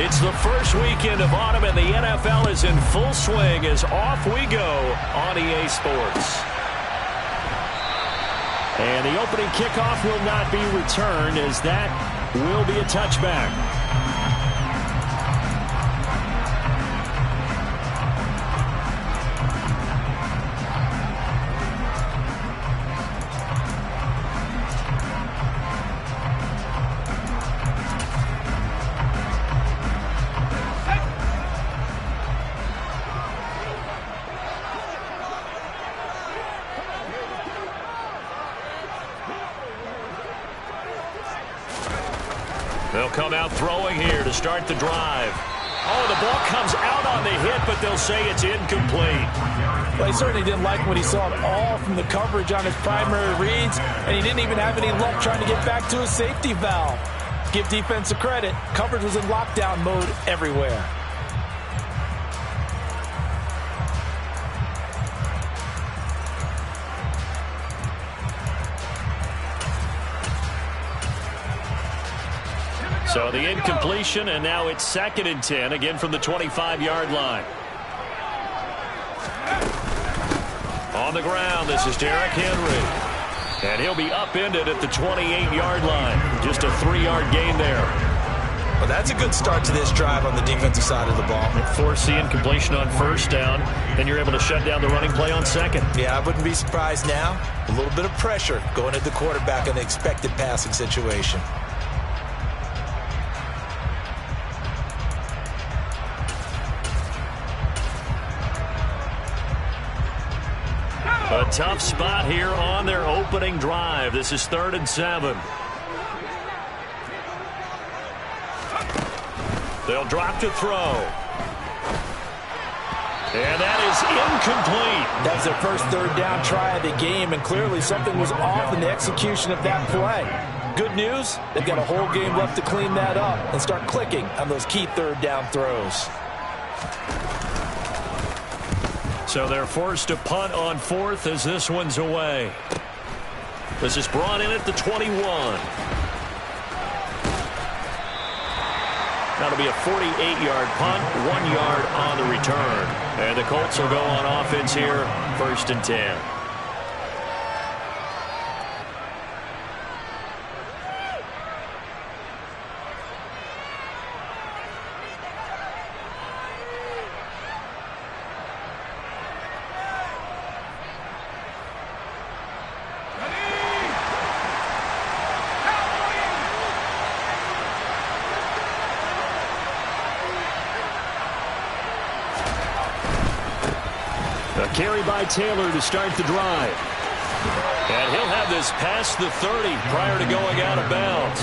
It's the first weekend of autumn, and the NFL is in full swing as off we go on EA Sports. And the opening kickoff will not be returned, as that will be a touchback. They'll come out throwing here to start the drive. Oh, the ball comes out on the hit, but they'll say it's incomplete. Well, he certainly didn't like what he saw at all from the coverage on his primary reads, and he didn't even have any luck trying to get back to his safety valve. Give defense a credit. Coverage was in lockdown mode everywhere. So the incompletion, and now it's 2nd and 10, again from the 25-yard line. On the ground, this is Derrick Henry. And he'll be upended at the 28-yard line. Just a 3-yard gain there. Well, that's a good start to this drive on the defensive side of the ball. Force the incompletion on 1st down, then you're able to shut down the running play on 2nd. Yeah, I wouldn't be surprised now. A little bit of pressure going at the quarterback in the expected passing situation. A tough spot here on their opening drive. This is 3rd and 7. They'll drop to throw. And that is incomplete. That was their first 3rd down try of the game, and clearly something was off in the execution of that play. Good news, they've got a whole game left to clean that up and start clicking on those key 3rd down throws. So they're forced to punt on 4th as this one's away. This is brought in at the 21. That'll be a 48-yard punt, 1 yard on the return. And the Colts will go on offense here, 1st and 10. A carry by Taylor to start the drive. And he'll have this past the 30 prior to going out of bounds.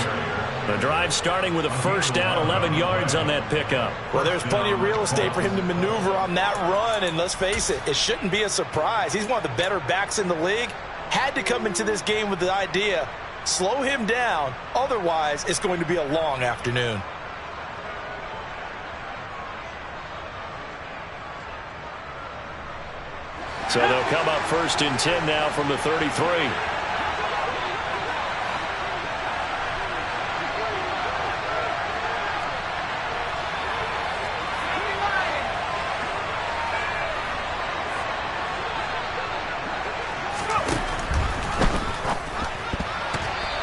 The drive starting with a 1st down, 11 yards on that pickup. Well, there's plenty of real estate for him to maneuver on that run, and let's face it, it shouldn't be a surprise. He's one of the better backs in the league. Had to come into this game with the idea, slow him down, otherwise it's going to be a long afternoon. So they'll come up 1st and 10 now from the 33.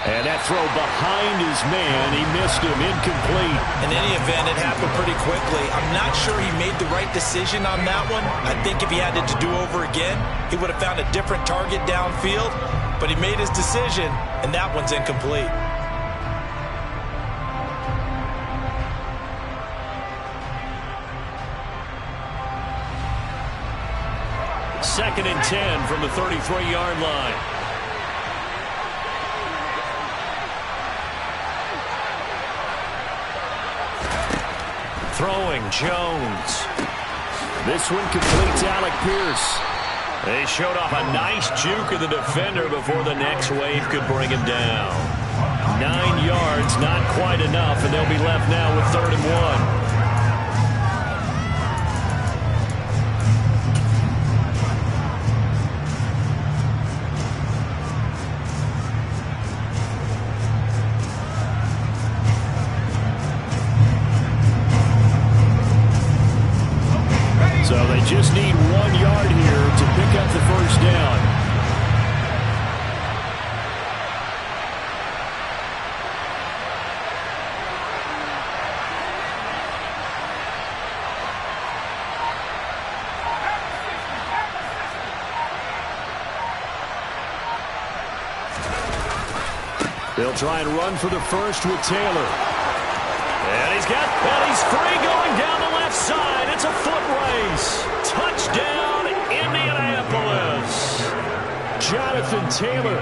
And that throw behind his man, he missed him, incomplete. In any event, it happened pretty quickly. I'm not sure he made the right decision on that one. I think if he had it to do over again, he would have found a different target downfield. But he made his decision, and that one's incomplete. Second and 10 from the 33-yard line. Throwing Jones. This one completes Alec Pierce. They showed off a nice juke of the defender before the next wave could bring him down. 9 yards, not quite enough, and they'll be left now with 3rd and 1. They'll try and run for the first with Taylor. And he's free going down the left side. It's a foot race. Touchdown, Indianapolis. Jonathan Taylor,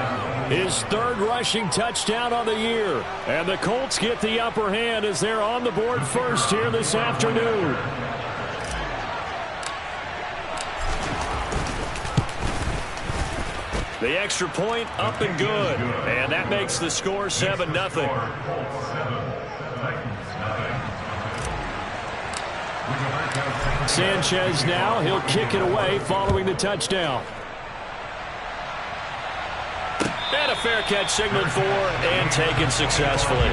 his third rushing touchdown on the year. And the Colts get the upper hand as they're on the board first here this afternoon. The extra point up and good. And that makes the score 7-0. Sanchez now, he'll kick it away following the touchdown. And a fair catch signaled for and taken successfully.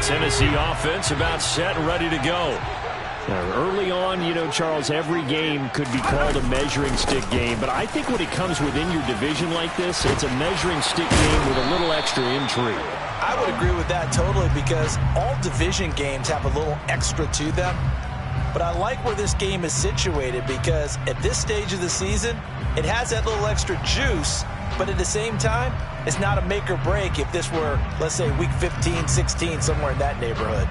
Tennessee offense about set and ready to go. Early on, you know, Charles, every game could be called a measuring stick game, but I think when it comes within your division like this, it's a measuring stick game with a little extra intrigue. I would agree with that totally, because all division games have a little extra to them. But I like where this game is situated, because at this stage of the season, it has that little extra juice, but at the same time, it's not a make or break if this were, let's say, week 15, 16, somewhere in that neighborhood.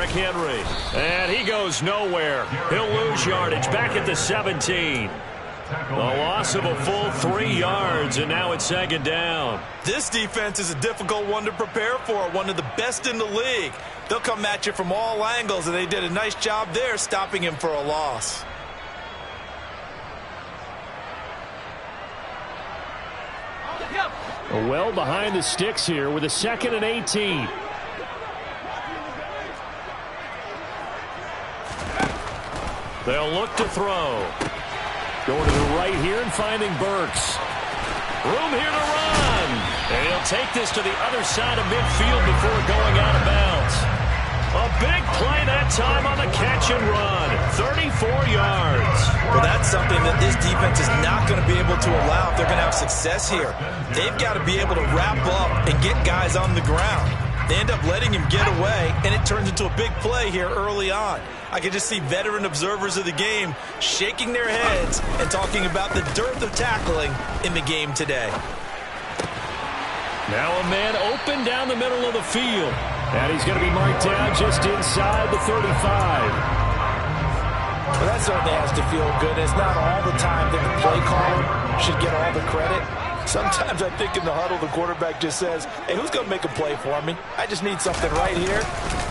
Henry, and he goes nowhere. He'll lose yardage back at the 17. A loss of a full 3 yards, and now it's second down. This defense is a difficult one to prepare for, one of the best in the league. They'll come at you from all angles, and they did a nice job there stopping him for a loss. Well behind the sticks here with a 2nd and 18. They'll look to throw. Going to the right here and finding Burks. Room here to run. And he'll take this to the other side of midfield before going out of bounds. A big play that time on the catch and run. 34 yards. Well, that's something that this defense is not going to be able to allow if they're going to have success here. They've got to be able to wrap up and get guys on the ground. They end up letting him get away, and it turns into a big play here early on. I can just see veteran observers of the game shaking their heads and talking about the dearth of tackling in the game today. Now a man open down the middle of the field. And he's going to be marked down just inside the 35. Well, that certainly has to feel good. It's not all the time that the play caller should get all the credit. Sometimes I think in the huddle, the quarterback just says, hey, who's going to make a play for me? I just need something right here.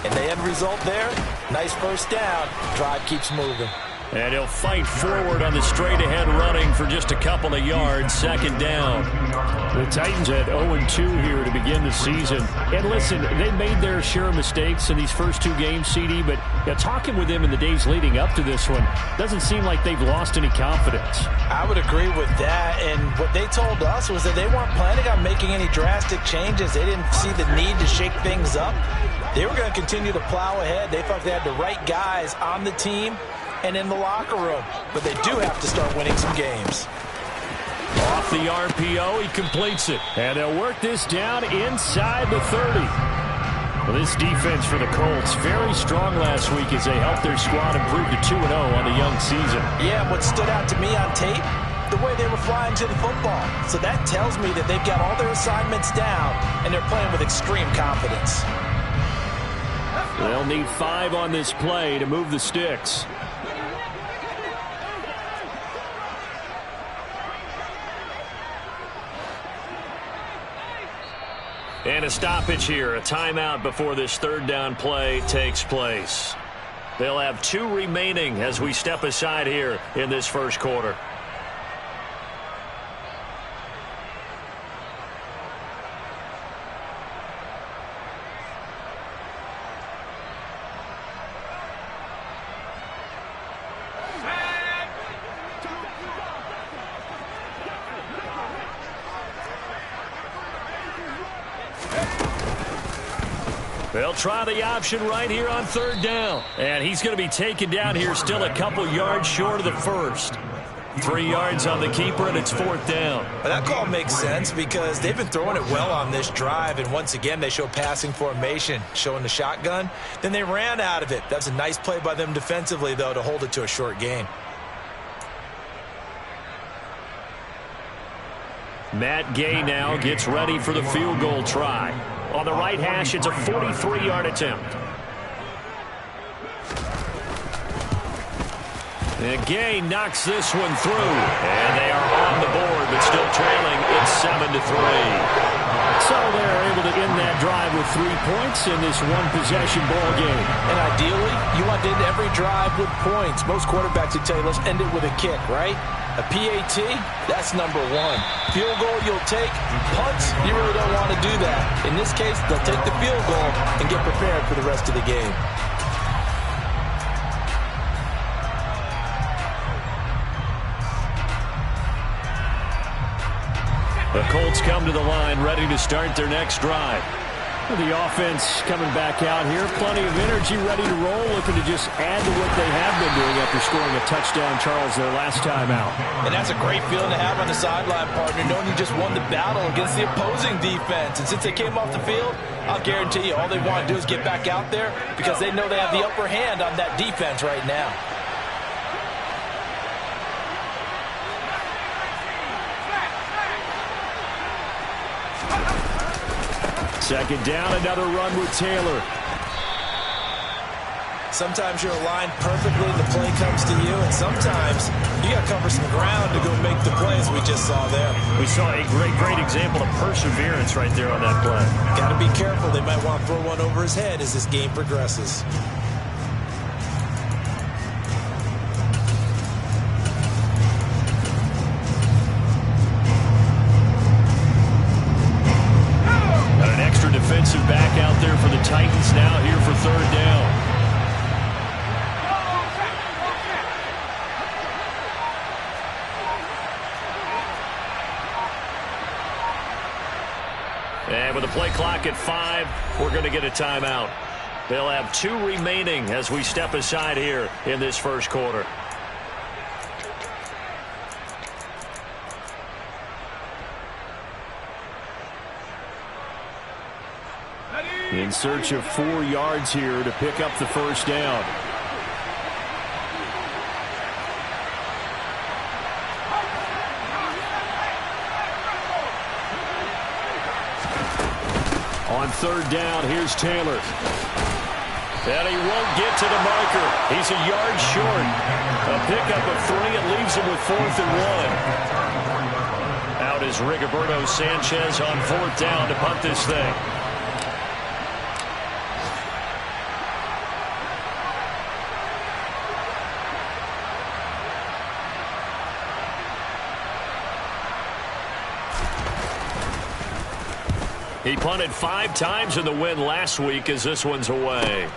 And the end result there, nice first down. Drive keeps moving. And he'll fight forward on the straight-ahead running for just a couple of yards. Second down. The Titans at 0-2 here to begin the season. And listen, they made their share of mistakes in these first 2 games, CD, but talking with them in the days leading up to this one, doesn't seem like they've lost any confidence. I would agree with that. And what they told us was that they weren't planning on making any drastic changes. They didn't see the need to shake things up. They were going to continue to plow ahead. They thought they had the right guys on the team and in the locker room. But they do have to start winning some games. Off the RPO, he completes it. And they'll work this down inside the 30. Well, this defense for the Colts, very strong last week as they helped their squad improve to 2-0 on the young season. Yeah, what stood out to me on tape, the way they were flying to the football. So that tells me that they've got all their assignments down, and they're playing with extreme confidence. They'll need 5 on this play to move the sticks. And a stoppage here, a timeout before this third down play takes place. They'll have 2 remaining as we step aside here in this first quarter. They'll try the option right here on third down. And he's going to be taken down here still a couple yards short of the first. 3 yards on the keeper, and it's fourth down. Well, that call makes sense because they've been throwing it well on this drive, and once again they show passing formation, showing the shotgun. Then they ran out of it. That's a nice play by them defensively, though, to hold it to a short gain. Me&Kae now gets ready for the field goal try. On the right hash, it's a 43-yard attempt. Me&Kae knocks this one through, and they are on the board, but still trailing. It's 7-3. So they're able to end that drive with 3 points in this one-possession ball game. And ideally, you want to end every drive with points. Most quarterbacks would tell you, let's end it with a kick, right? A PAT, that's number 1. Field goal, you'll take. Punts, you really don't want to do that. In this case, they'll take the field goal and get prepared for the rest of the game. The Colts come to the line, ready to start their next drive. The offense coming back out here. Plenty of energy, ready to roll, looking to just add to what they have been doing after scoring a touchdown, Charles, their last time out. And that's a great feeling to have on the sideline, partner, knowing you just won the battle against the opposing defense. And since they came off the field, I'll guarantee you all they want to do is get back out there because they know they have the upper hand on that defense right now. Second down, another run with Taylor. Sometimes you're aligned perfectly, the play comes to you, and sometimes you got to cover some ground to go make the plays we just saw there. We saw a great example of perseverance right there on that play. Got to be careful. They might want to throw one over his head as this game progresses. Defensive back out there for the Titans now here for third down. And with the play clock at 5, we're going to get a timeout. They'll have 2 remaining as we step aside here in this first quarter. In search of 4 yards here to pick up the first down. On third down, here's Taylor. And he won't get to the marker. He's a yard short. A pickup of 3. It leaves him with 4th and 1. Out is Rigoberto Sanchez on 4th down to punt this thing. He punted 5 times in the win last week as this one's away.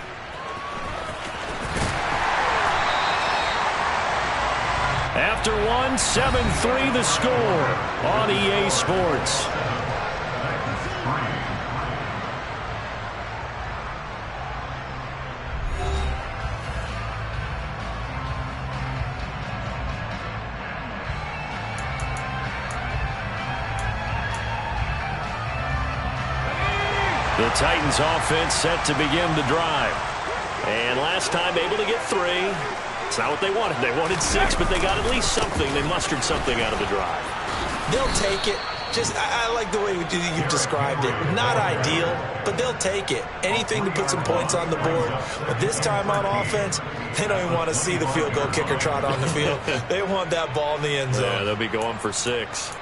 After one, 7-3 the score on EA Sports. The Titans offense set to begin the drive. And last time able to get 3. It's not what they wanted. They wanted 6, but they got at least something. They mustered something out of the drive. They'll take it. I like the way you've described it. Not ideal, but they'll take it. Anything to put some points on the board. But this time on offense, they don't even want to see the field goal kicker trot on the field. They want that ball in the end zone. Yeah, they'll be going for 6.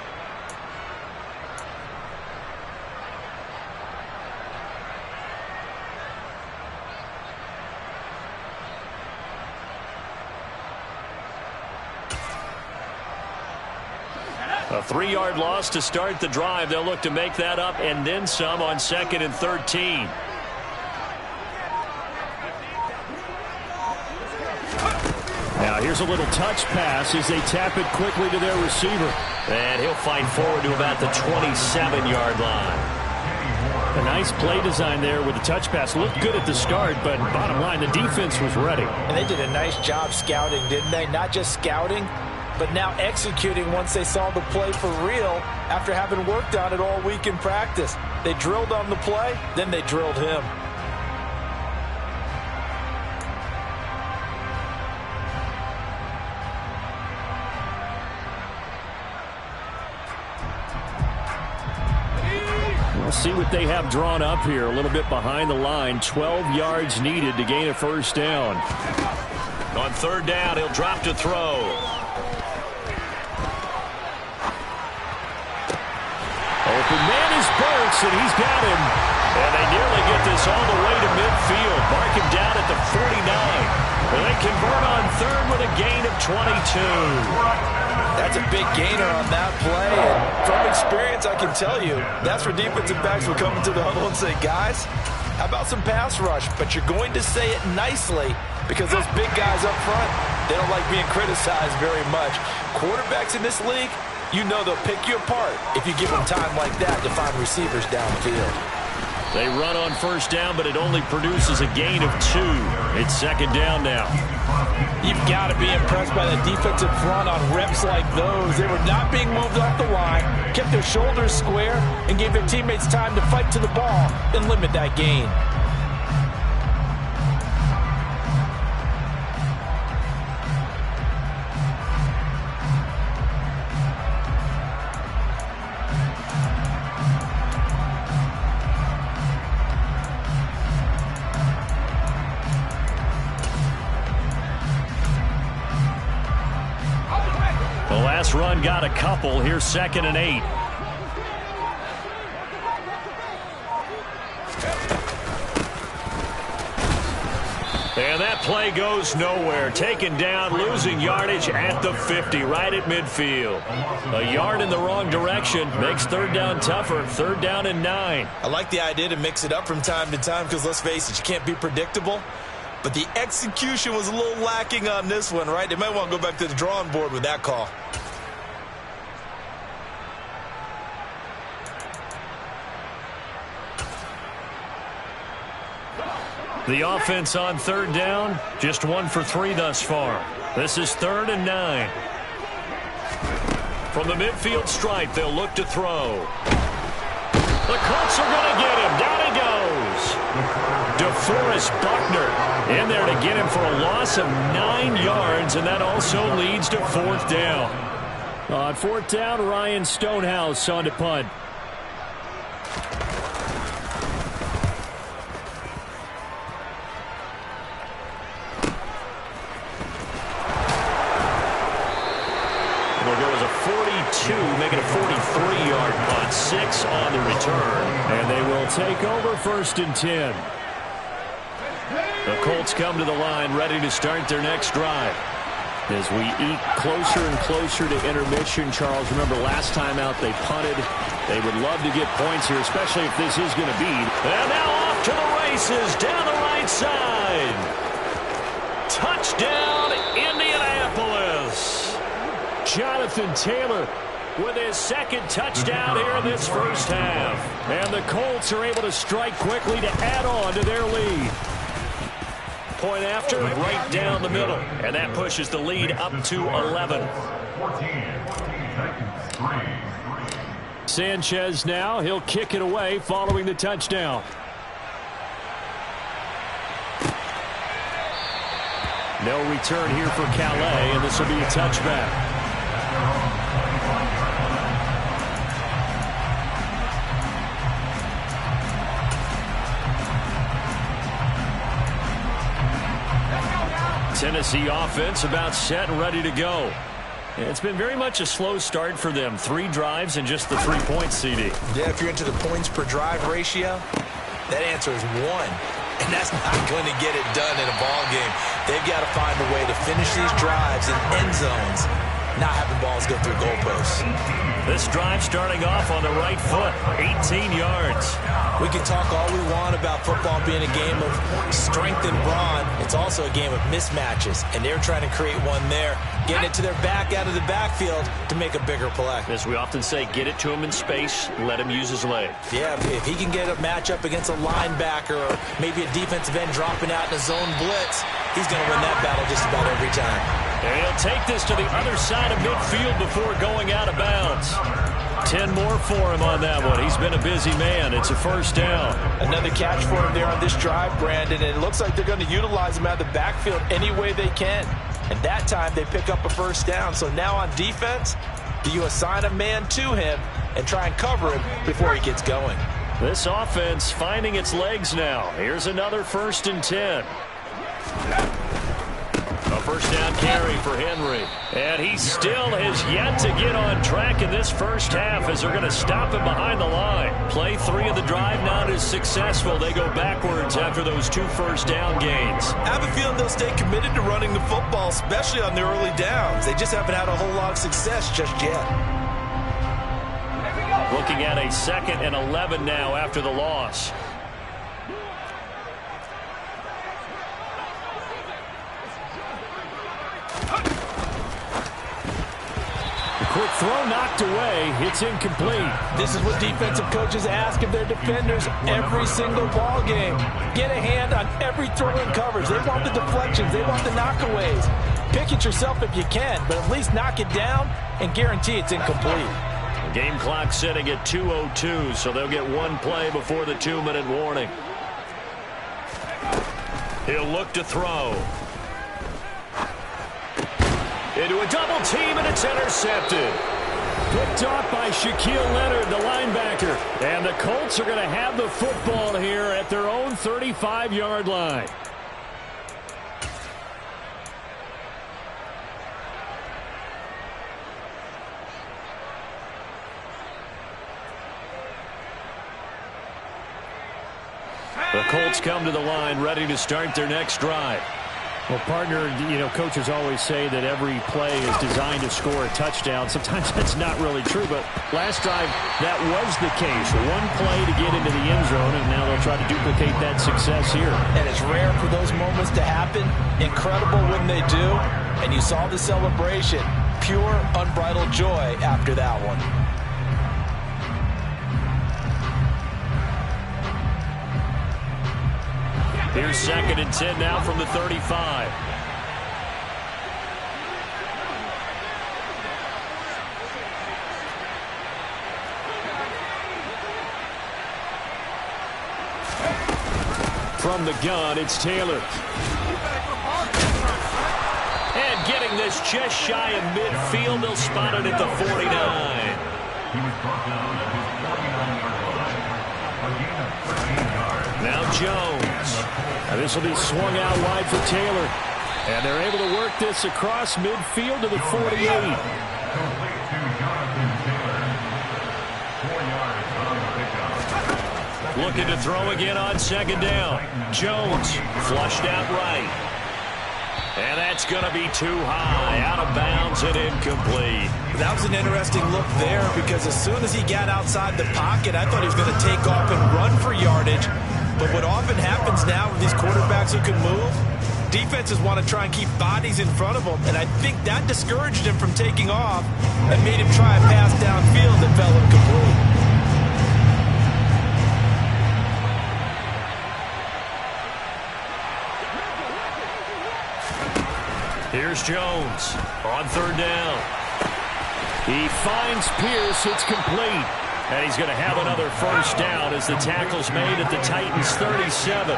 A 3-yard loss to start the drive. They'll look to make that up and then some on 2nd and 13. Now here's a little touch pass as they tap it quickly to their receiver. And he'll fight forward to about the 27-yard line. A nice play design there with the touch pass. Looked good at the start, but bottom line, the defense was ready. And they did a nice job scouting, didn't they? Not just scouting, but now executing once they saw the play for real after having worked on it all week in practice. They drilled on the play, then they drilled him. We'll see what they have drawn up here. A little bit behind the line. 12 yards needed to gain a first down. On third down, he'll drop to throw. Open man is Burks, and he's got him. And they nearly get this all the way to midfield. Mark him down at the 49. And they convert on third with a gain of 22. That's a big gainer on that play. And from experience, I can tell you, that's where defensive backs will come into the huddle and say, guys, how about some pass rush? But you're going to say it nicely because those big guys up front, they don't like being criticized very much. Quarterbacks in this league, you know they'll pick you apart if you give them time like that to find receivers downfield. They run on first down, but it only produces a gain of 2. It's second down now. You've got to be impressed by the defensive front on reps like those. They were not being moved off the line, kept their shoulders square, and gave their teammates time to fight to the ball and limit that gain. Run got a couple. Here's 2nd and 8. And that play goes nowhere. Taken down, losing yardage at the 50, right at midfield. A yard in the wrong direction makes third down tougher. 3rd down and 9. I like the idea to mix it up from time to time because, let's face it, you can't be predictable. But the execution was a little lacking on this one, right? They might want to go back to the drawing board with that call. The offense on third down, just 1 for 3 thus far. This is 3rd and 9. From the midfield stripe, they'll look to throw. The Colts are going to get him. Down he goes. DeForest Buckner in there to get him for a loss of 9 yards, and that also leads to 4th down. On 4th down, Ryan Stonehouse on to punt. Make it a 43-yard punt. 6 on the return. And they will take over 1st and 10. The Colts come to the line ready to start their next drive. As we eat closer and closer to intermission, Charles, remember last time out they punted. They would love to get points here, especially if this is going to be. And now off to the races down the right side. Touchdown, Indianapolis. Jonathan Taylor with his 2nd touchdown here in this first half. And the Colts are able to strike quickly to add on to their lead. Point after, right down the middle. And that pushes the lead up to 11. Sanchez now, he'll kick it away following the touchdown. No return here for Calais, and this will be a touchback. Tennessee offense about set and ready to go. It's been very much a slow start for them. 3 drives and just the 3 points, CD. Yeah, if you're into the points per drive ratio, that answer is 1. And that's not going to get it done in a ball game. They've got to find a way to finish these drives in end zones, not having balls go through goalposts. This drive starting off on the right foot, 18 yards. We can talk all we want about football being a game of strength and brawn. It's also a game of mismatches, and they're trying to create one there, getting it to their back out of the backfield to make a bigger play. As we often say, get it to him in space, let him use his leg. Yeah, if he can get a matchup against a linebacker or maybe a defensive end dropping out in a zone blitz, he's going to win that battle just about every time. And he'll take this to the other side of midfield before going out of bounds. 10 more for him on that one. He's been a busy man. It's a first down. Another catch for him there on this drive, Brandon, and it looks like they're going to utilize him out of the backfield any way they can. And that time they pick up a first down. So now on defense, do you assign a man to him and try and cover him before he gets going? This offense finding its legs now. Here's another 1st and 10. A first down carry for Henry. And he still has yet to get on track in this first half as they're going to stop him behind the line. Play 3 of the drive not as successful. They go backwards after those 2 first down gains. I have a feeling they'll stay committed to running the football, especially on the early downs. They just haven't had a whole lot of success just yet. Looking at a 2nd and 11 now after the loss. Quick throw knocked away. It's incomplete. This is what defensive coaches ask of their defenders every single ball game. Get a hand on every throw in coverage. They want the deflections. They want the knockaways. Pick it yourself if you can, but at least knock it down and guarantee it's incomplete. Game clock sitting at 2:02, so they'll get one play before the 2-minute warning. He'll look to throw. Into a double team, and it's intercepted. Picked off by Shaquille Leonard, the linebacker. And the Colts are going to have the football here at their own 35-yard line. The Colts come to the line ready to start their next drive. Well, partner, coaches always say that every play is designed to score a touchdown. Sometimes that's not really true, but last drive, that was the case. One play to get into the end zone, and now they'll try to duplicate that success here. And it's rare for those moments to happen. Incredible when they do. And you saw the celebration. Pure, unbridled joy after that one. Here's 2nd and 10 now from the 35. From the gun, it's Taylor. And getting this just shy of midfield, they'll spot it at the 49. Now Jones. Now this will be swung out wide for Taylor. And they're able to work this across midfield to the 48. Looking to throw again on 2nd down. Jones flushed out right. And that's going to be too high. Out of bounds and incomplete. That was an interesting look there because as soon as he got outside the pocket, I thought he was going to take off and run for yardage. But what often happens now with these quarterbacks who can move, defenses want to try and keep bodies in front of them, and I think that discouraged him from taking off and made him try a pass downfield that fell incomplete. Here's Jones on 3rd down. He finds Pierce. It's complete. And he's going to have another first down as the tackle's made at the Titans' 37.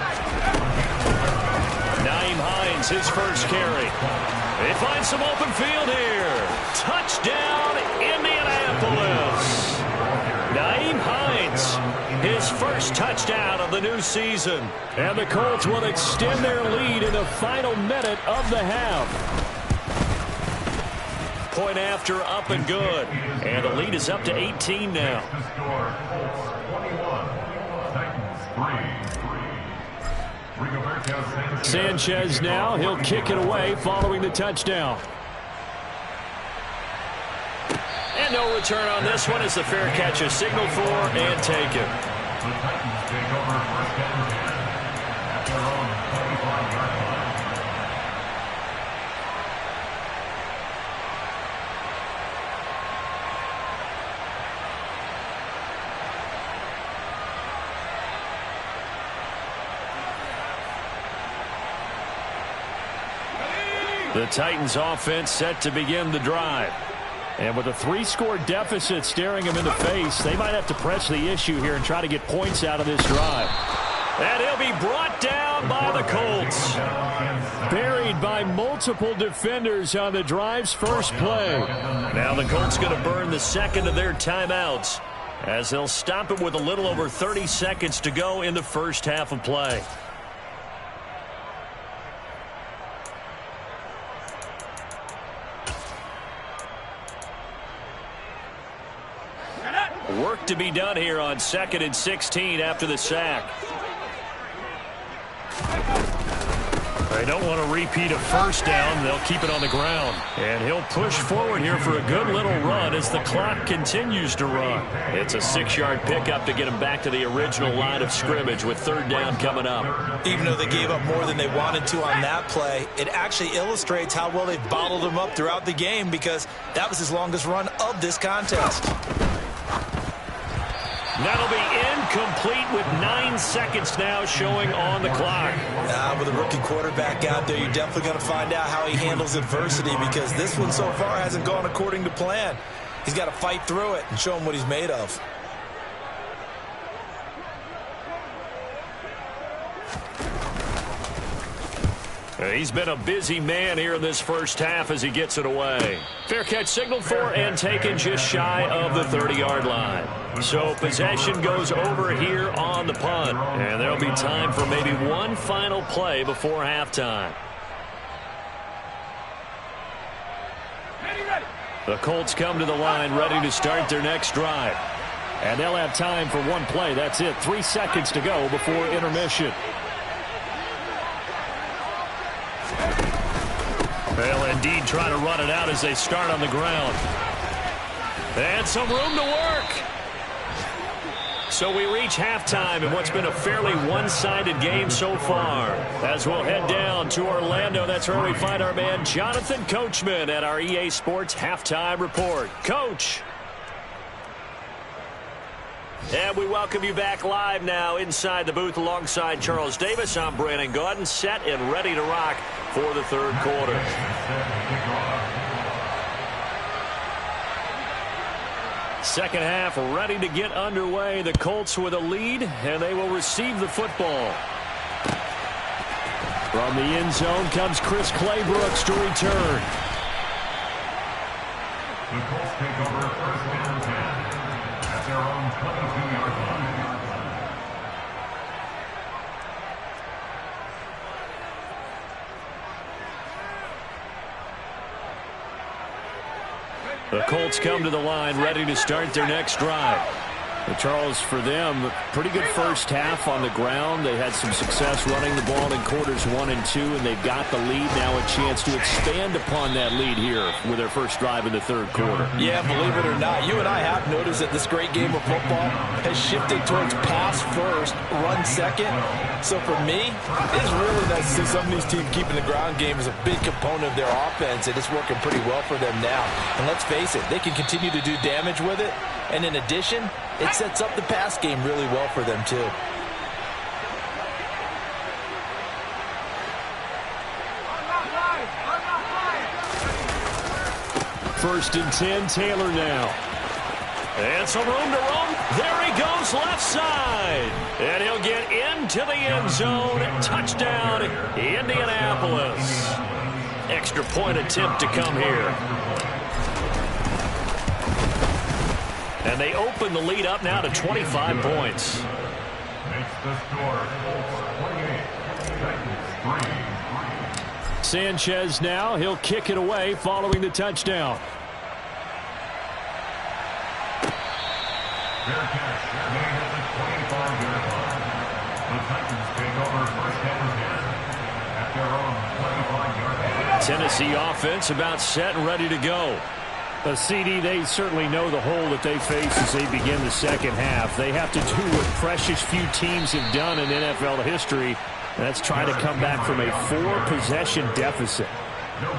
Nyheim Hines, his first carry. They find some open field here. Touchdown, Indianapolis. Nyheim Hines, his first touchdown of the new season. And the Colts will extend their lead in the final minute of the half. Point after, up and good. And the lead is up to 18 now. Sanchez now, he'll kick it away following the touchdown. And no return on this one as the fair catch is signaled for and taken. The Titans take over first and 10 at their own 25-yard line. The Titans offense set to begin the drive. And with a 3-score deficit staring them in the face, they might have to press the issue here and try to get points out of this drive. And he'll be brought down by the Colts. Buried by multiple defenders on the drive's first play. Now the Colts going to burn the second of their timeouts as they'll stop it with a little over 30 seconds to go in the first half of play. Work to be done here on 2nd and 16 after the sack. They don't want to repeat a first down. They'll keep it on the ground. And he'll push forward here for a good little run as the clock continues to run. It's a 6-yard pickup to get him back to the original line of scrimmage with 3rd down coming up. Even though they gave up more than they wanted to on that play, it actually illustrates how well they've bottled him up throughout the game because that was his longest run of this contest. That'll be incomplete with 9 seconds now showing on the clock. With a rookie quarterback out there, you're definitely going to find out how he handles adversity because this one so far hasn't gone according to plan. He's got to fight through it and show him what he's made of. He's been a busy man here in this first half as he gets it away. Fair catch signaled for and taken just shy of the 30-yard line. So possession goes over here on the punt. And there'll be time for maybe one final play before halftime. The Colts come to the line ready to start their next drive. And they'll have time for one play. That's it. 3 seconds to go before intermission. They'll indeed try to run it out as they start on the ground. And some room to work. So we reach halftime in what's been a fairly one-sided game so far. As we'll head down to Orlando, that's where we find our man Jonathan Coachman at our EA Sports Halftime Report. Coach. And we welcome you back live now inside the booth alongside Charles Davis. I'm Brandon Gaudin, set and ready to rock for the third quarter. Second half ready to get underway. The Colts with a lead, and they will receive the football. From the end zone comes Chris Claybrooks to return. The Colts take over first and 10 at their own 22-yard line. The Colts come to the line ready to start their next drive. Well, Charles, for them, pretty good first half on the ground. They had some success running the ball in quarters 1 and 2, and they've got the lead. Now a chance to expand upon that lead here with their first drive in the third quarter. Yeah, believe it or not, you and I have noticed that this great game of football has shifted towards pass first, run second. So for me, it's really nice to see some of these teams keeping the ground game as a big component of their offense, and it's working pretty well for them now. And let's face it, they can continue to do damage with it. And in addition, it sets up the pass game really well for them, too. First and 10, Taylor now. And some room to roam. There he goes left side. And he'll get into the end zone. Touchdown, Indianapolis. Extra point attempt to come here. And they open the lead up now to 25 points. Makes the score 28, Titans 3. Sanchez now. He'll kick it away following the touchdown. Fair catch made at the 25-yard line. The Titans take over first and 10 at their own 25-yard line. Tennessee offense about set and ready to go. The CD, they certainly know the hole that they face as they begin the second half. They have to do what precious few teams have done in NFL history. That's trying to come back from a 4-possession deficit.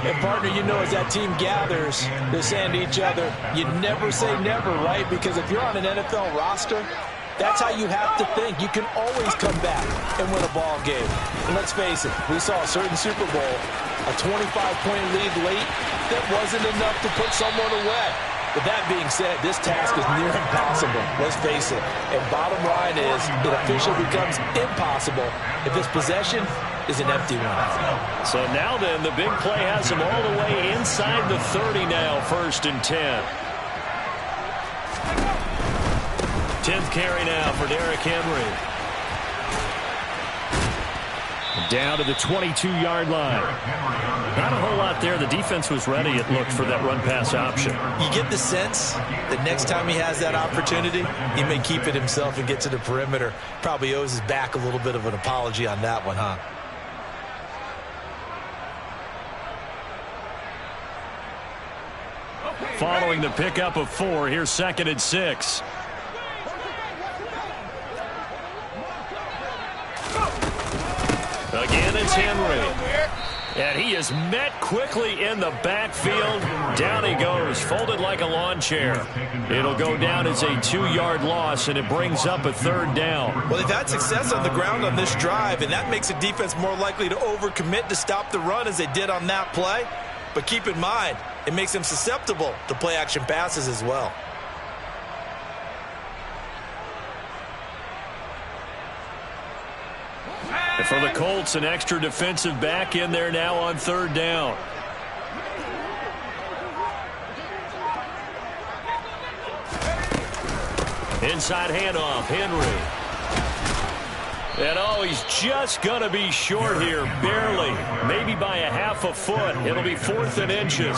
And, partner, you know, as that team gathers, they're saying to each other, you never say never, right? Because if you're on an NFL roster, that's how you have to think. You can always come back and win a ball game. And let's face it, we saw a certain Super Bowl, a 25-point lead late that wasn't enough to put someone away. With that being said, this task is near impossible. Let's face it. And bottom line is, it officially becomes impossible if this possession is an empty one. So now then, the big play has him all the way inside the 30 now, 1st and 10. 10th carry now for Derrick Henry. Down to the 22-yard line. Not a whole lot there. The defense was ready, it looked, for that run-pass option. You get the sense that next time he has that opportunity, he may keep it himself and get to the perimeter. Probably owes his back a little bit of an apology on that one, huh? Following the pickup of 4, here's 2nd and 6. Again, it's Henry. And he is met quickly in the backfield. Down he goes, folded like a lawn chair. It'll go down as a 2-yard loss, and it brings up a 3rd down. Well, they've had success on the ground on this drive, and that makes the defense more likely to overcommit to stop the run as they did on that play. But keep in mind, it makes them susceptible to play-action passes as well. And for the Colts, an extra defensive back in there now on 3rd down. Inside handoff, Henry. And oh, he's just going to be short here, barely. Maybe by a half a foot. It'll be 4th and inches.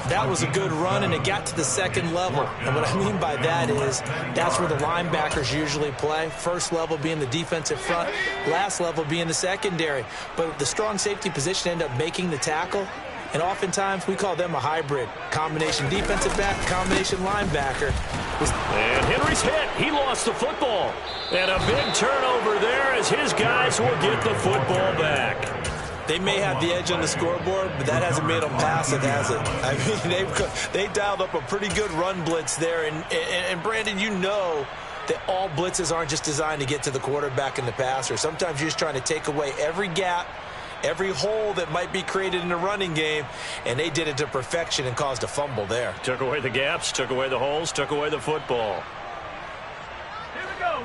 That was a good run, and it got to the 2nd level. And what I mean by that is that's where the linebackers usually play. First level being the defensive front, last level being the secondary. But the strong safety position ended up making the tackle, and oftentimes we call them a hybrid. Combination defensive back, combination linebacker. And Henry's hit. He lost the football. And a big turnover there as his guys will get the football back. They may have the edge on the scoreboard, but that hasn't made them pass it, has it? I mean, they dialed up a pretty good run blitz there. And Brandon, you know that all blitzes aren't just designed to get to the quarterback and the passer. Sometimes you're just trying to take away every gap, every hole that might be created in the running game, and they did it to perfection and caused a fumble there. Took away the gaps, took away the holes, took away the football.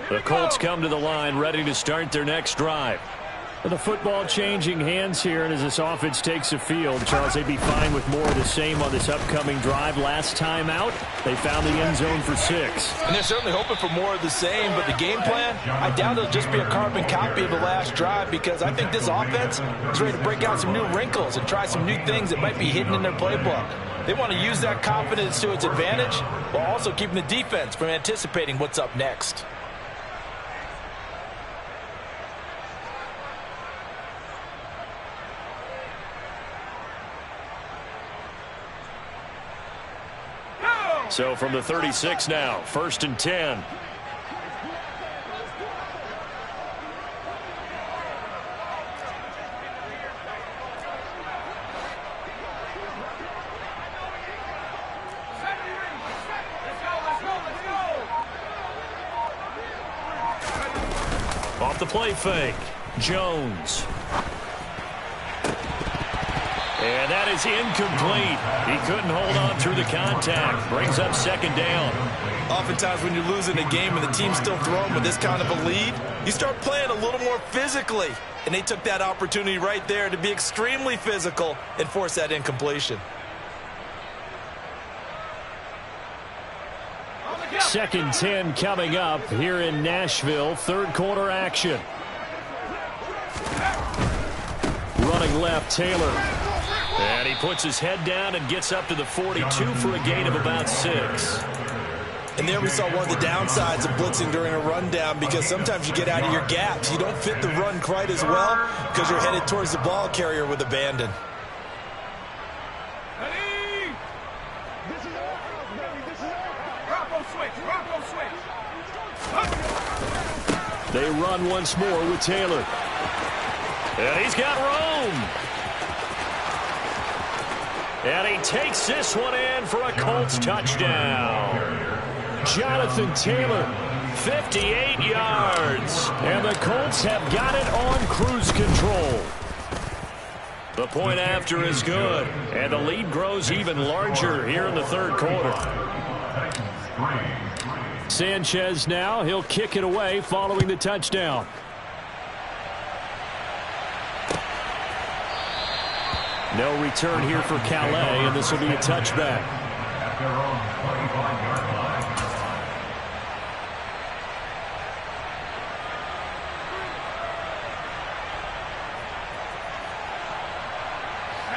The Colts come to the line, ready to start their next drive. The football changing hands here, and as this offense takes the field, Charles, they'd be fine with more of the same on this upcoming drive. Last time out, they found the end zone for 6. And they're certainly hoping for more of the same, but the game plan, I doubt it'll just be a carbon copy of the last drive, because I think this offense is ready to break out some new wrinkles and try some new things that might be hidden in their playbook. They want to use that confidence to its advantage while also keeping the defense from anticipating what's up next. So from the 36 now, 1st and 10. Off the play fake, Jones. And that is incomplete. He couldn't hold on through the contact. Brings up 2nd down. Oftentimes when you're losing a game and the team's still throwing with this kind of a lead, you start playing a little more physically. And they took that opportunity right there to be extremely physical and force that incompletion. 2nd 10 coming up here in Nashville. 3rd quarter action. Running left, Taylor. And he puts his head down and gets up to the 42 for a gain of about 6. And there we saw one of the downsides of blitzing during a rundown, because sometimes you get out of your gaps. You don't fit the run quite as well because you're headed towards the ball carrier with abandon. They run once more with Taylor. And he's got room. And he takes this one in for a Colts touchdown. Jonathan Taylor, 58 yards. And the Colts have got it on cruise control. The point after is good. And the lead grows even larger here in the third quarter. Sanchez now. He'll kick it away following the touchdown. No return here for Calais, and this will be a touchback.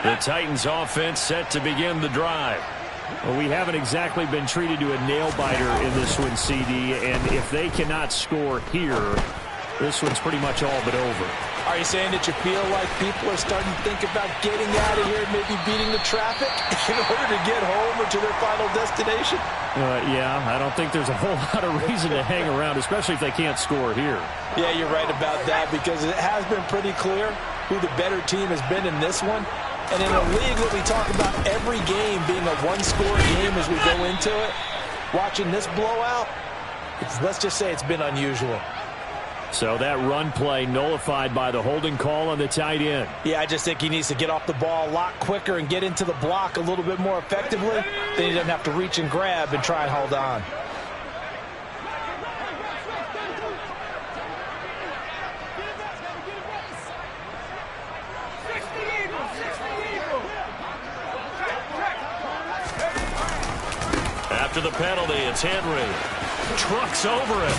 The Titans offense set to begin the drive. Well, we haven't exactly been treated to a nail-biter in this one, CD, and if they cannot score here, this one's pretty much all but over. Are you saying that you feel like people are starting to think about getting out of here and maybe beating the traffic in order to get home or to their final destination? Yeah, I don't think there's a whole lot of reason to hang around, especially if they can't score here. Yeah, you're right about that because it has been pretty clear who the better team has been in this one. And in a league that we talk about every game being a one-score game as we go into it, watching this blowout, let's just say it's been unusual. So that run play nullified by the holding call on the tight end. Yeah, I just think he needs to get off the ball a lot quicker and get into the block a little bit more effectively. Then he doesn't have to reach and grab and try and hold on. After the penalty, it's Henry. Trucks over it.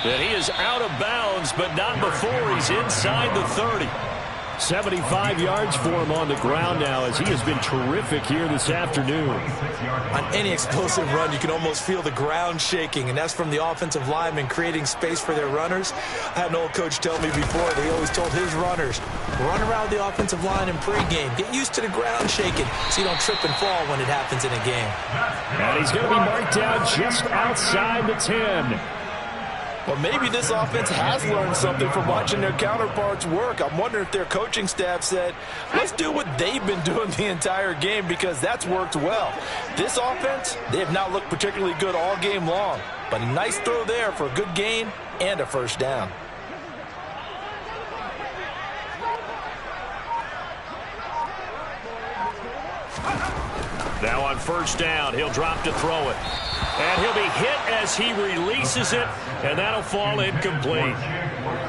And he is out of bounds, but not before he's inside the 30. 75 yards for him on the ground now as he has been terrific here this afternoon. On any explosive run, you can almost feel the ground shaking, and that's from the offensive linemen creating space for their runners. I had an old coach tell me before, they always told his runners, run around the offensive line in pregame. Get used to the ground shaking so you don't trip and fall when it happens in a game. And he's going to be marked down just outside the 10. Well, maybe this offense has learned something from watching their counterparts work. I'm wondering if their coaching staff said, let's do what they've been doing the entire game because that's worked well. This offense, they have not looked particularly good all game long, but a nice throw there for a good gain and a first down. Now on first down, he'll drop to throw it. And he'll be hit as he releases it, and that'll fall incomplete.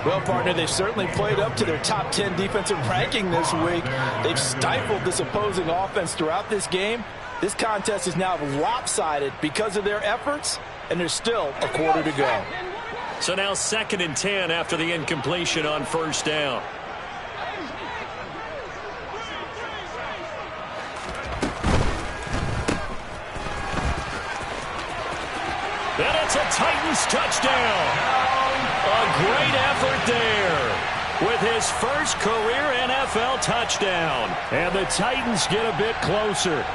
Well, partner, they've certainly played up to their top 10 defensive ranking this week. They've stifled this opposing offense throughout this game. This contest is now lopsided because of their efforts, and there's still a quarter to go. So now 2nd and 10 after the incompletion on first down. And it's a Titans touchdown. A great effort there with his first career NFL touchdown. And the Titans get a bit closer.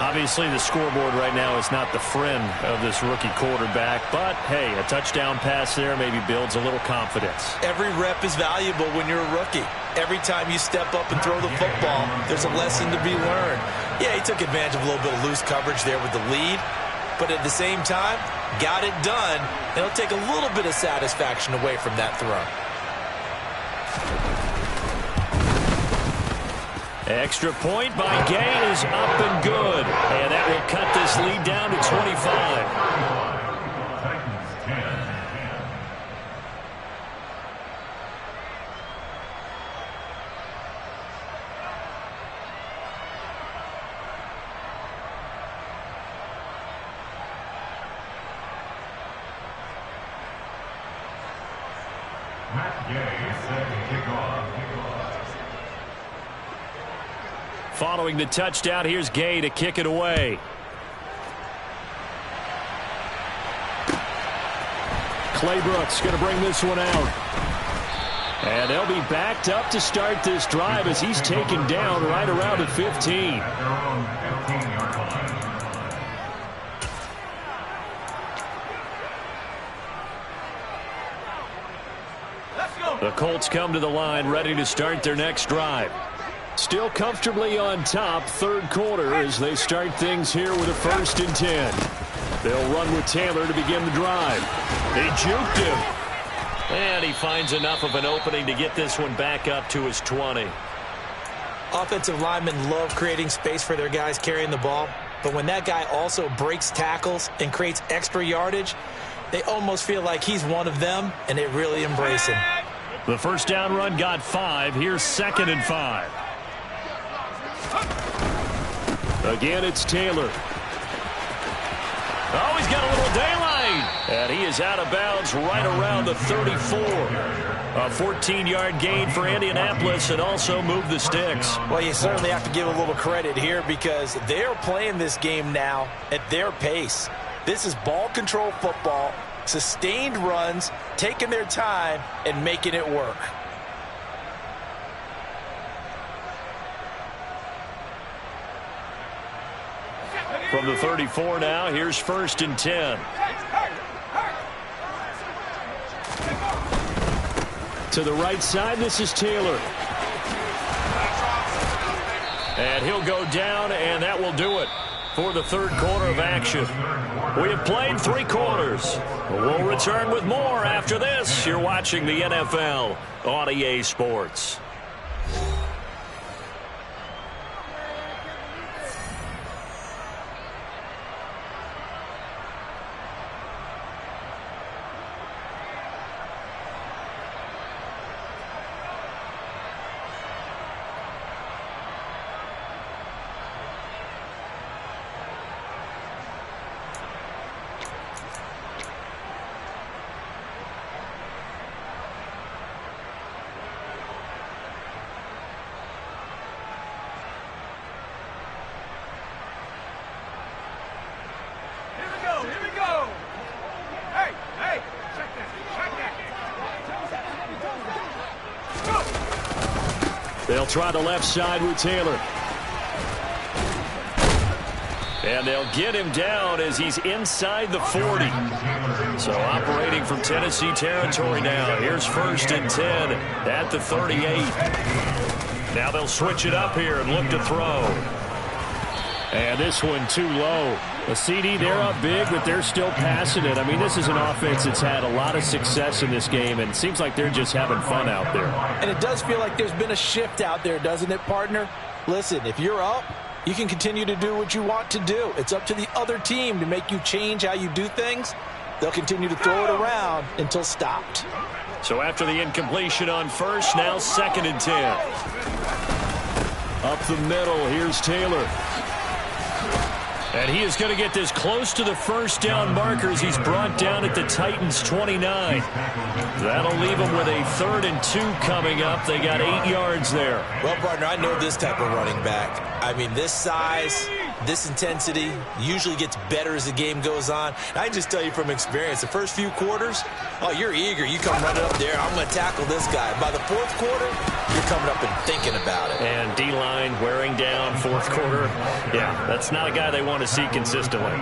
Obviously, the scoreboard right now is not the friend of this rookie quarterback. But, hey, a touchdown pass there maybe builds a little confidence. Every rep is valuable when you're a rookie. Every time you step up and throw the football, there's a lesson to be learned. Yeah, he took advantage of a little bit of loose coverage there with the lead. But at the same time, got it done. It'll take a little bit of satisfaction away from that throw. Extra point by Gay is up and good. And that will cut this lead down to 25. Following the touchdown, here's Gay to kick it away. Clay Brooks going to bring this one out. And they'll be backed up to start this drive as he's taken down right around the 15. The Colts come to the line ready to start their next drive. Still comfortably on top, third quarter as they start things here with a 1st and 10. They'll run with Taylor to begin the drive. They juked him. And he finds enough of an opening to get this one back up to his 20. Offensive linemen love creating space for their guys carrying the ball. But when that guy also breaks tackles and creates extra yardage, they almost feel like he's one of them, and they really embrace him. The first down run got 5. Here's 2nd and 5. Again, it's Taylor. Oh, he's got a little daylight. And he is out of bounds right around the 34. A 14-yard gain for Indianapolis and also moved the sticks. Well, you certainly have to give a little credit here because they're playing this game now at their pace. This is ball control football, sustained runs, taking their time and making it work. From the 34 now, here's 1st and 10. To the right side, this is Taylor. And he'll go down, and that will do it for the third quarter of action. We have played 3 quarters. We'll return with more after this. You're watching the NFL on EA Sports. They'll try the left side with Taylor. And they'll get him down as he's inside the 40. So operating from Tennessee territory now. Here's 1st and 10 at the 38. Now they'll switch it up here and look to throw. And this one too low. A CD, they're up big, but they're still passing it. I mean, this is an offense that's had a lot of success in this game, and it seems like they're just having fun out there. And it does feel like there's been a shift out there, doesn't it, partner? Listen, if you're up, you can continue to do what you want to do. It's up to the other team to make you change how you do things. They'll continue to throw it around until stopped. So after the incompletion on 1st, now 2nd and 10. Up the middle, here's Taylor. And he is going to get this close to the 1st down marker as he's brought down at the Titans' 29. That'll leave them with a 3rd and 2 coming up. They got 8 yards there. Well, partner, I know this type of running back. I mean, this size, this intensity usually gets better as the game goes on. I can just tell you from experience, the first few quarters, oh, you're eager. You come running up there, I'm going to tackle this guy. By the 4th quarter, you're coming up and thinking about it. And D-line wearing down 4th quarter. Yeah, that's not a guy they want to see consistently.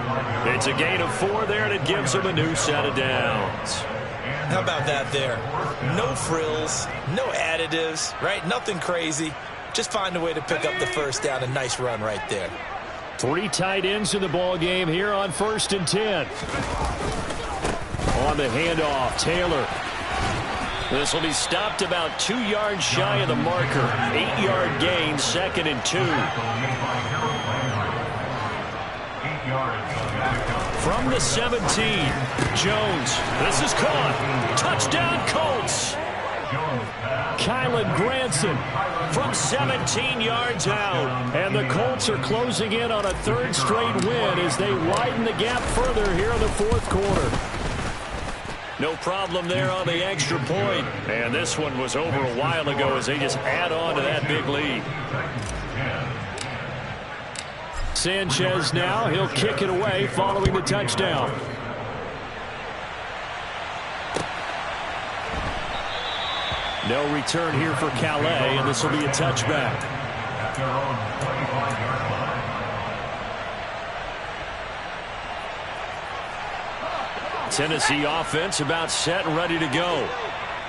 It's a gain of 4 there, and it gives them a new set of downs. How about that there? No frills, no additives, right? Nothing crazy. Just find a way to pick up the 1st down. A nice run right there. 3 tight ends in the ball game here on 1st and 10. On the handoff, Taylor. This will be stopped about 2 yards shy of the marker. 8-yard gain, 2nd and 2. From the 17, Jones. This is caught. Touchdown, Colts. Kylan Granson from 17 yards out. And the Colts are closing in on a 3rd straight win as they widen the gap further here in the 4th quarter. No problem there on the extra point. And this one was over a while ago as they just add on to that big lead. Sanchez now, he'll kick it away following the touchdown. No return here for Calais, and this will be a touchback. Tennessee offense about set and ready to go.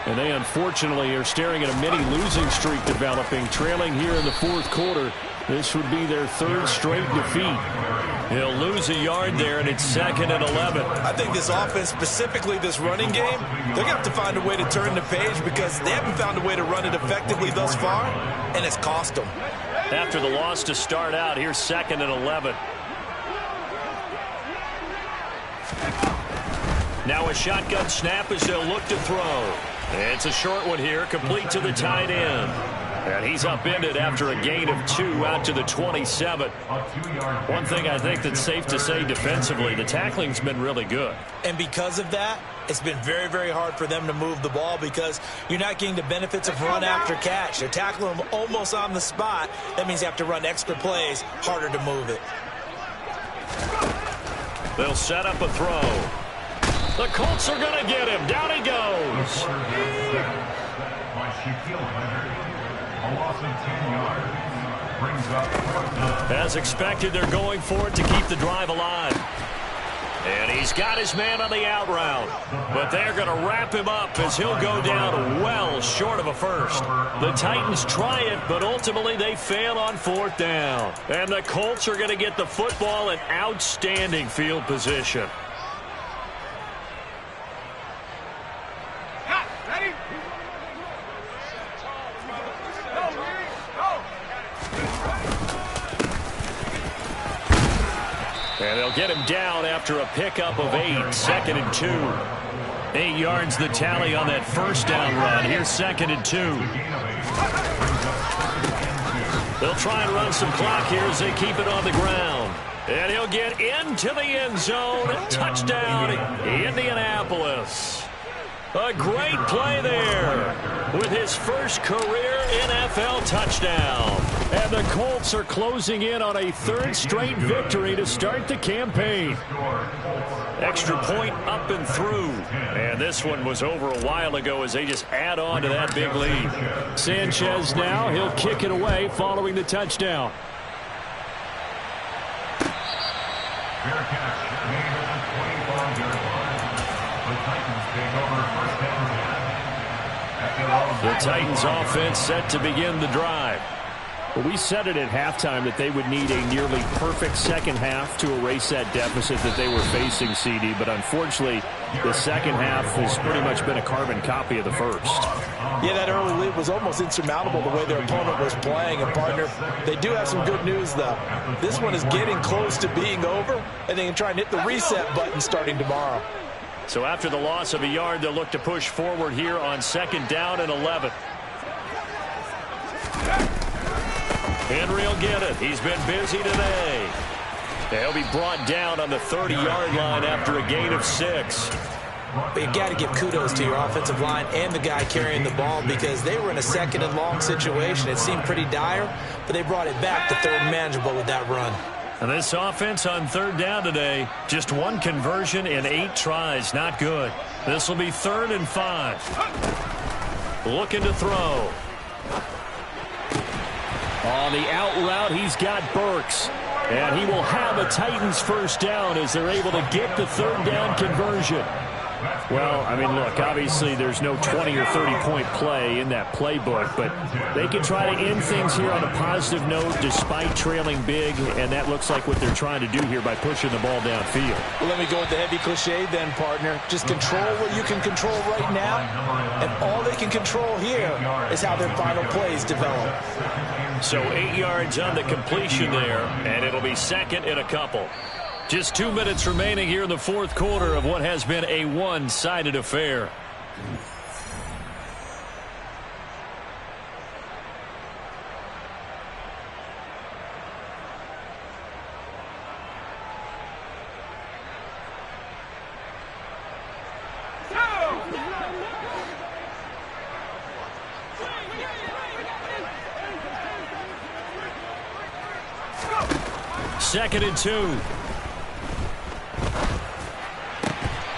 And they unfortunately are staring at a mini losing streak developing, trailing here in the fourth quarter. This would be their third straight defeat. He'll lose a yard there, and it's 2nd and 11. I think this offense, specifically this running game, they're going to have to find a way to turn the page because they haven't found a way to run it effectively thus far, and it's cost them. After the loss to start out, here's 2nd and 11. Now a shotgun snap as they'll look to throw. It's a short one here, complete to the tight end. And he's upended after a gain of 2 out to the 27. One thing I think that's safe to say defensively, the tackling's been really good. And because of that, it's been very, very hard for them to move the ball because you're not getting the benefits of run after catch. They're tackling them almost on the spot. That means you have to run extra plays, harder to move it. They'll set up a throw. The Colts are going to get him. Down he goes. A loss of 10 yards. Brings up 4th down. As expected, they're going for it to keep the drive alive. And he's got his man on the out route. But they're going to wrap him up as he'll go down well short of a first. The Titans try it, but ultimately they fail on 4th down. And the Colts are going to get the football in outstanding field position. And they'll get him down after a pickup of 8, 2nd and 2. 8 yards the tally on that first down run. Here's 2nd and 2. They'll try and run some clock here as they keep it on the ground. And he'll get into the end zone. Touchdown, Indianapolis. A great play there with his first career NFL touchdown. And the Colts are closing in on a 3rd straight victory to start the campaign. Extra point up and through. And this one was over a while ago as they just add on to that big lead. Sanchez now, he'll kick it away following the touchdown. Fair catch made at the 25-yard line. The Titans take over 1st and 10. The Titans offense set to begin the drive. Well, we said it at halftime that they would need a nearly perfect second half to erase that deficit that they were facing, CD. But unfortunately, the second half has pretty much been a carbon copy of the first. Yeah, that early lead was almost insurmountable the way their opponent was playing. And, partner, they do have some good news, though. This one is getting close to being over, and they can try and hit the reset button starting tomorrow. So after the loss of a yard, they'll look to push forward here on 2nd down and 11. Henry will get it. He's been busy today. They'll be brought down on the 30-yard line after a gain of 6. But you got to give kudos to your offensive line and the guy carrying the ball because they were in a 2nd and long situation. It seemed pretty dire, but they brought it back to 3rd and manageable with that run. And this offense on 3rd down today, just 1 conversion in 8 tries. Not good. This will be 3rd and 5. Looking to throw. On the out route, he's got Burks. And he will have a Titans first down as they're able to get the 3rd down conversion. Well, I mean, look, obviously there's no 20 or 30-point play in that playbook, but they can try to end things here on a positive note despite trailing big, and that looks like what they're trying to do here by pushing the ball downfield. Well, let me go with the heavy cliche then, partner. Just control what you can control right now, and all they can control here is how their final plays develop. So 8 yards on the completion there, and it'll be 2nd and a couple. Just 2 minutes remaining here in the fourth quarter of what has been a one-sided affair. Second and 2.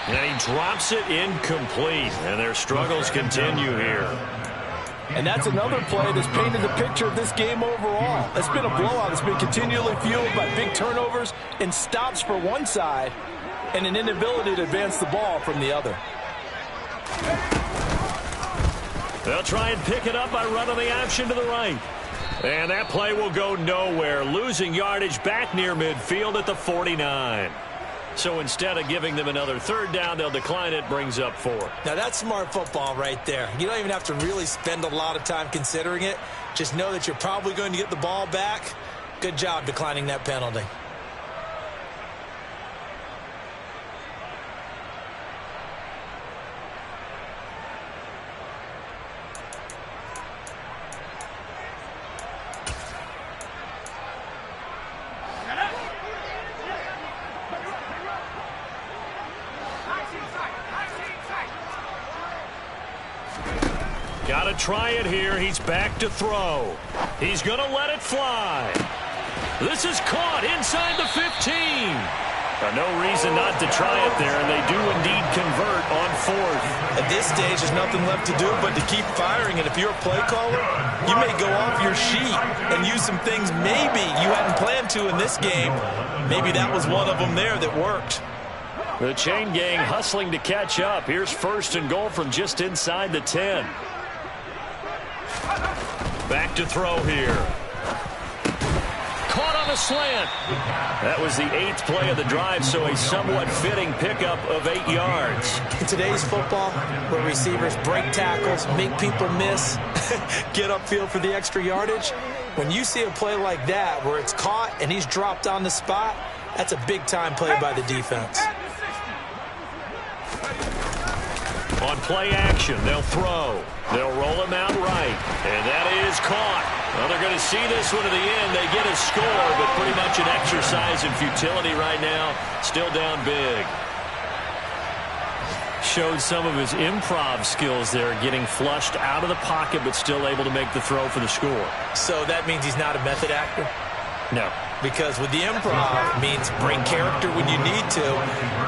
And he drops it incomplete. And their struggles continue here. And that's another play that's painted the picture of this game overall. It's been a blowout. It's been continually fueled by big turnovers and stops for one side and an inability to advance the ball from the other. They'll try and pick it up by running the option to the right. And that play will go nowhere, losing yardage back near midfield at the 49. So instead of giving them another third down, they'll decline it, brings up 4. Now that's smart football right there. You don't even have to really spend a lot of time considering it. Just know that you're probably going to get the ball back. Good job declining that penalty. Got to try it here. He's back to throw. He's going to let it fly. This is caught inside the 15. No reason not to try it there, and they do indeed convert on 4th. At this stage, there's nothing left to do but to keep firing, and if you're a play caller, you may go off your sheet and use some things maybe you hadn't planned to in this game. Maybe that was one of them there that worked. The chain gang hustling to catch up. Here's 1st and goal from just inside the 10. Back to throw here. Caught on a slant. That was the 8th play of the drive, so a somewhat fitting pickup of 8 yards. In today's football, where receivers break tackles, make people miss, get upfield for the extra yardage, when you see a play like that where it's caught and he's dropped on the spot, that's a big-time play by the defense. On play action, they'll throw. They'll roll him out right. And that is caught. Well, they're going to see this one to the end. They get a score, but pretty much an exercise in futility right now. Still down big. Showed some of his improv skills there, getting flushed out of the pocket, but still able to make the throw for the score. So that means he's not a method actor? No. Because with the improv, it means bring character when you need to.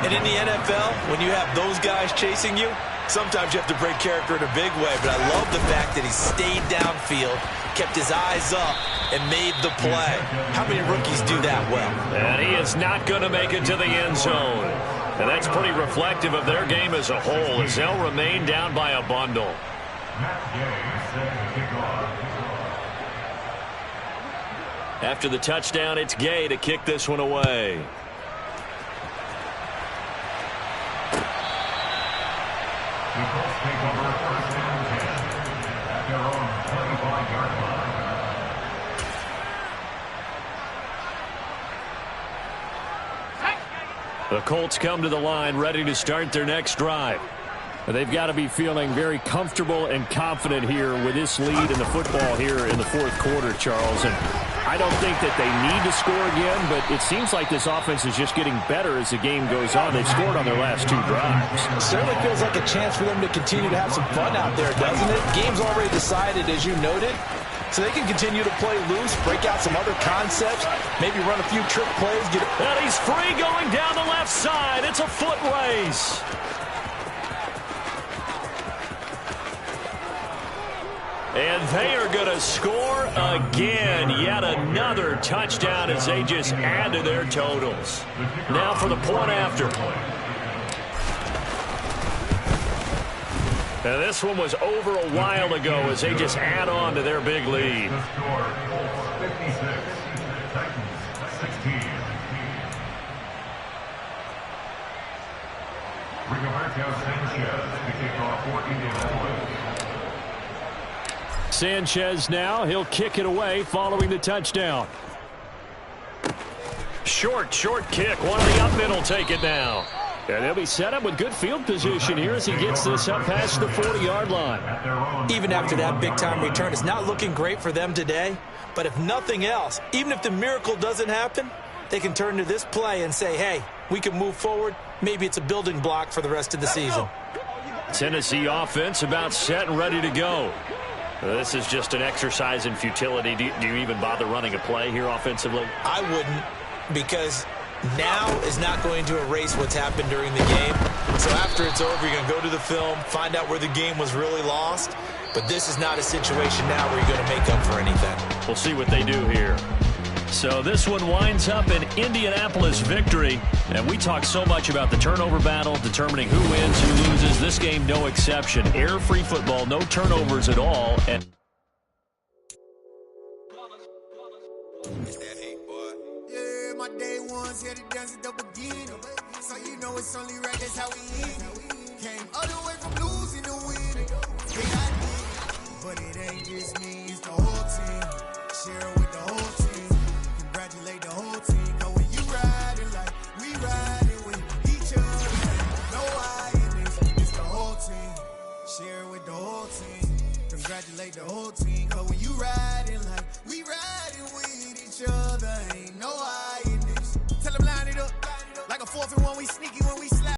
And in the NFL, when you have those guys chasing you, sometimes you have to break character in a big way. But I love the fact that he stayed downfield, kept his eyes up, and made the play. How many rookies do that well? And he is not going to make it to the end zone. And that's pretty reflective of their game as a whole, as they'll remain down by a bundle. After the touchdown, it's Gay to kick this one away. The Colts come to the line ready to start their next drive. They've got to be feeling very comfortable and confident here with this lead in the football here in the 4th quarter, Charles. And I don't think that they need to score again, but it seems like this offense is just getting better as the game goes on. They've scored on their last 2 drives. It certainly feels like a chance for them to continue to have some fun out there, doesn't it? Game's already decided, as you noted. So they can continue to play loose, break out some other concepts, maybe run a few trick plays. And he's free going down the left side. It's a foot race. And they are going to score again. Yet another touchdown as they just add to their totals. Now for the point after. And this one was over a while ago as they just add on to their big lead. Sanchez now, he'll kick it away following the touchdown. Short kick. One of the up mid will take it now. And he'll be set up with good field position here as he gets this up past the 40-yard line. Even after that big-time return, it's not looking great for them today. But if nothing else, even if the miracle doesn't happen, they can turn to this play and say, hey, we can move forward. Maybe it's a building block for the rest of the season. Tennessee offense about set and ready to go. This is just an exercise in futility. Do you even bother running a play here offensively? I wouldn't, because now is not going to erase what's happened during the game. So after it's over, you're going to go to the film, find out where the game was really lost. But this is not a situation now where you're going to make up for anything. We'll see what they do here. So this one winds up an Indianapolis victory. And we talk so much about the turnover battle, determining who wins, who loses. This game, no exception. Air-free football, no turnovers at all. And yeah, my day ones here to dance at the beginning. So you know it's only right, that's how we end it. Came all the way from losing to winning. Yeah, I did it. But it ain't just me, it's the whole team. Share it with the whole team. Congratulate the whole team. Cause when you riding like we riding with each other, no I in this, it's the whole team. Share it with the whole team. Congratulate the whole team. Cause when you riding like we riding with each other, ain't no I in this. Tell them line it up like a 4th and 1, we sneaky when we slap.